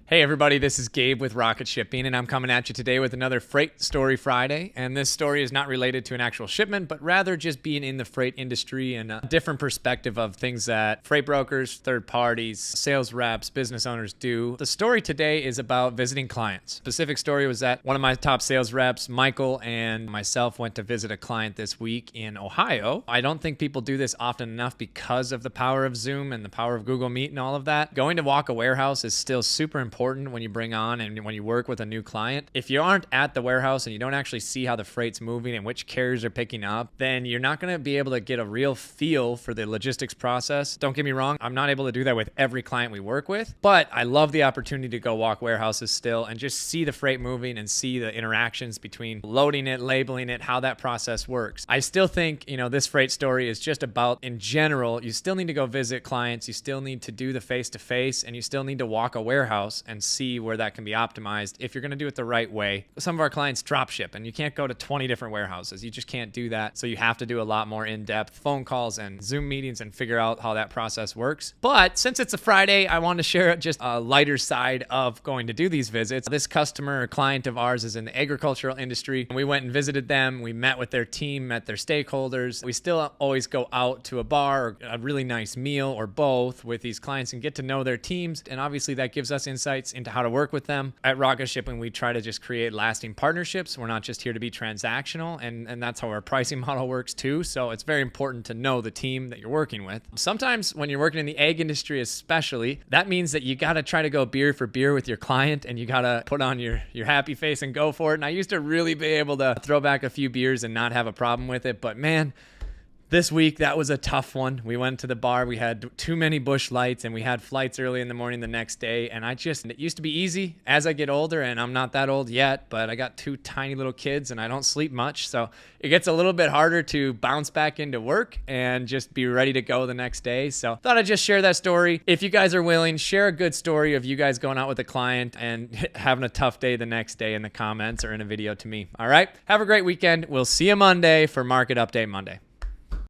Hey everybody, this is Gabe with Rocket Shipping, and I'm coming at you today with another Freight Story Friday. And this story is not related to an actual shipment, but rather just being in the freight industry and a different perspective of things that freight brokers, third parties, sales reps, business owners do. The story today is about visiting clients. Specific story was that one of my top sales reps, Michael, and myself went to visit a client this week in Ohio. I don't think people do this often enough because of the power of Zoom and the power of Google Meet and all of that. Going to walk a warehouse is still super important when you bring on and when you work with a new client. If you aren't at the warehouse and you don't actually see how the freight's moving and which carriers are picking up, then you're not going to be able to get a real feel for the logistics process. Don't get me wrong, I'm not able to do that with every client we work with, but I love the opportunity to go walk warehouses still and just see the freight moving and see the interactions between loading it, labeling it, how that process works. I still think, this freight story is just about, in general, you still need to go visit clients, you still need to do the face-to-face, and you still need to walk a warehouse and see where that can be optimized if you're going to do it the right way. Some of our clients drop ship and you can't go to 20 different warehouses. You just can't do that. So you have to do a lot more in-depth phone calls and Zoom meetings and figure out how that process works. But since it's a Friday, I want to share just a lighter side of going to do these visits. This customer or client of ours is in the agricultural industry. We went and visited them. We met with their team, met their stakeholders. We still always go out to a bar or a really nice meal or both with these clients and get to know their teams. And obviously that gives us insights into how to work with them. At Rocket Shipping, we try to just create lasting partnerships. We're not just here to be transactional, and that's how our pricing model works too. So it's very important to know the team that you're working with. Sometimes when you're working in the ag industry especially, that means that you got to try to go beer for beer with your client and you got to put on your happy face and go for it. And I used to really be able to throw back a few beers and not have a problem with it, but man, this week, that was a tough one. We went to the bar. We had too many Busch lights and we had flights early in the morning the next day. And it used to be easy as I get older, and I'm not that old yet, but I got two tiny little kids and I don't sleep much. So it gets a little bit harder to bounce back into work and just be ready to go the next day. So thought I'd just share that story. If you guys are willing, share a good story of you guys going out with a client and having a tough day the next day in the comments or in a video to me. All right. Have a great weekend. We'll see you Monday for Market Update Monday.